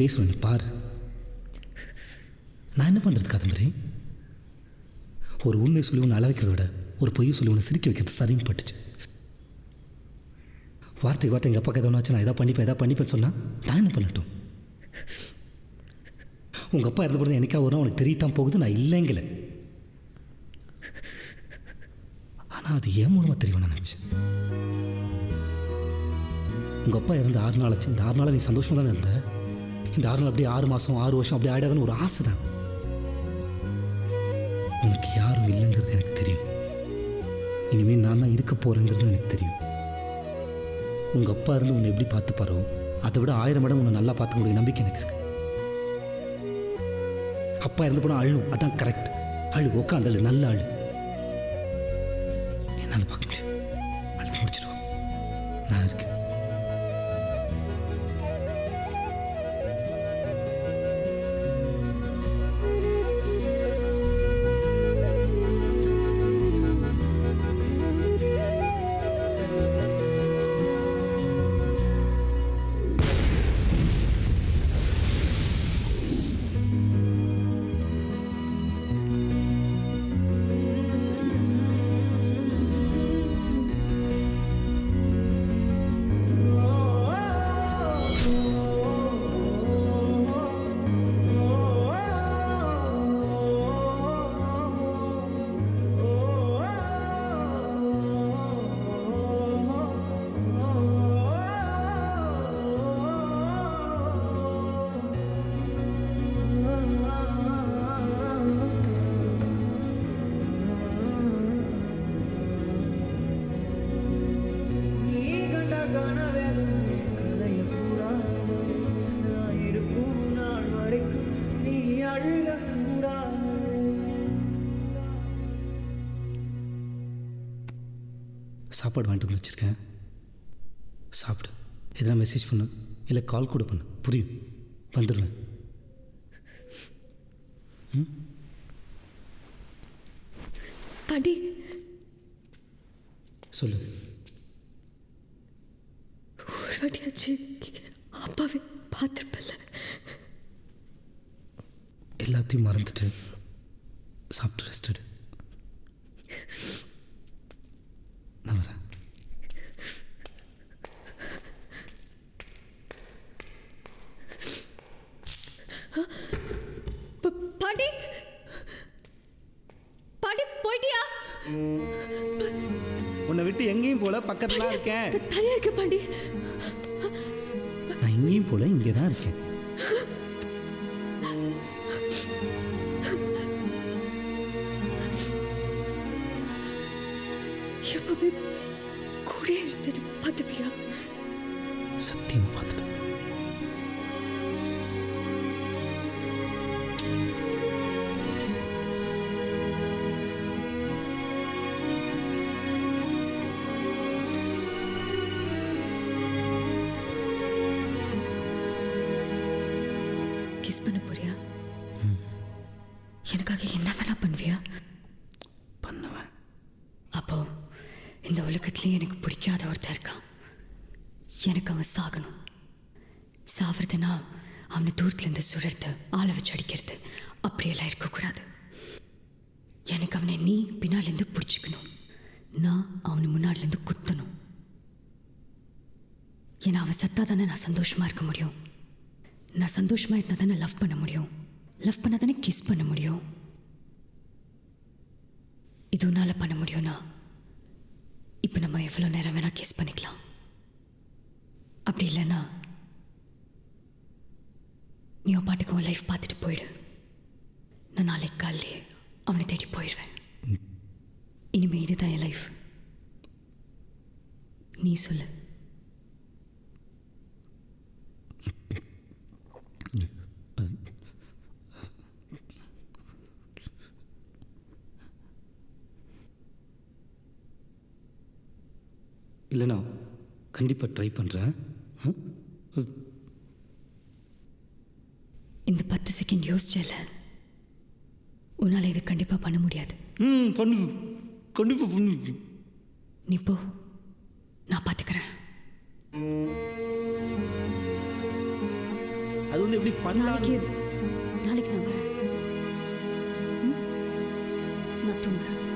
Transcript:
பேசுவேன் பாரு. நான் என்ன பண்ணுறது காதம்பரி? ஒரு உண்மையை சொல்லி ஒன்று அள வைக்கிறத விட ஒரு பொய்யை சொல்லி ஒன்று சிரிக்க வைக்கிறது சரின்னு பட்டுச்சு. வார்த்தைக்கு வார்த்தை எங்கள் அப்பாவுக்கு எதாவது நான் எதாவது பண்ணிப்பேன்னு சொன்னால் நான் என்ன பண்ணட்டும்? உங்கள் அப்பா இறந்த பொழுது எனக்கா வரும் அவனுக்கு தெரியட்டான் போகுது, நான் இல்லைங்கல. ஆனால் அது ஏன் மூலமாக தெரியும் நான் நினச்சேன். உங்கள் அப்பா இறந்து 6 நாள் ஆச்சு. இந்த 6 நாளாக நீ சந்தோஷமாக தானே இருந்த. இந்த 6 நாள் அப்படியே 6 மாதம் 6 வருஷம் அப்படி ஆகிடாதுன்னு ஒரு ஆசை தான். உனக்கு யாரும் இல்லைங்கிறது எனக்கு தெரியும். இனிமேல் நான் தான் இருக்க போகிறேங்கிறது எனக்கு தெரியும். உங்கள் அப்பா இருந்து உன்னை எப்படி பார்த்துப்பாரோ அதை விட 1000 மடங்கு உன்னை நல்லா பார்த்துக்க முடியும் நம்பிக்கை எனக்கு இருக்கு. அப்பா இறந்து போனால் அழுணும், அதான் கரெக்ட். அழு, உட்காந்து நல்ல அழு. என்னால் பார்க்க முடியும். அழுது முடிச்சிடுவோம். நான் இருக்கேன். சாப்பாடு வாங்கிட்டு வந்து வச்சுருக்கேன், சாப்பிடு. எதனா மெசேஜ் பண்ணு, இல்லை கால் கூட பண்ணு, புரியும்? வந்துடுவேன். பாண்டி சொல்லு. ஒரு வாட்டியாச்சு அப்பாவே பார்த்துருப்பல. எல்லாத்தையும் மறந்துட்டு சாப்பிட்டு ரெஸ்ட் எடு. நான் வரேன். பாண்டி, பாண்டி போயிட்டியா? உன்னை விட்டு எங்கேயும் போல, பக்கத்துல இருக்கேன். தனியா இருக்க பாண்டி. நான் எங்கேயும் போல, இங்கே தான் இருக்கேன். எப்பவுமே கூட இருந்துட்டு பார்த்துப்பியா? சத்தியமா பார்த்துட்டேன். கிஸ் பண்ண போறியா? எனக்காக என்ன வேணா பண்ணுவியா? பண்ணுவேன். அப்போ இந்த உலகத்துலேயே எனக்கு பிடிக்காத ஒருத்தர் இருக்கான். எனக்கு அவன் சாகணும். சாவறதுனா அவனை தூரத்துலேருந்து சுழறது, ஆளை வச்சு அடிக்கிறது, அப்படியெல்லாம் இருக்கக்கூடாது. எனக்கு அவனை நீ பின்னாலேருந்து பிடிச்சிக்கணும், நான் அவனை முன்னாடிலேருந்து குத்தணும். ஏன்னா அவன் சத்தா தானே நான் சந்தோஷமாக இருக்க முடியும். நான் சந்தோஷமாக இருந்தால் தானே லவ் பண்ண முடியும். லவ் பண்ண தானே கிஸ் பண்ண முடியும். இது உன்னால் பண்ண முடியும்னா இப்போ நம்ம எவ்வளோ நேரம் வேணால் கிஸ் பண்ணிக்கலாம். அப்படி இல்லைன்னா நீ உன் பாட்டுக்கு உன் லைஃப் பார்த்துட்டு போயிடு. நான் நாளைக்கு காலையிலே அவனை தேடி போயிடுவேன். இனிமேல் இதுதான் என் லைஃப். நீ சொல்லு. இல்லைண்ணா, கண்டிப்பாக ட்ரை பண்ணுறேன். இந்த 10 செகண்ட் யோசிச்சல, உன்னால் இது கண்டிப்பாக பண்ண முடியாது. பண்ணு, கண்டிப்பாக பண்ணு. நீ போ, நான் பார்த்துக்கிறேன். அது வந்து எப்படி பண்ணலாம்? நாளைக்கு நான் வரேன். ம்? நான் தூங்குறேன்.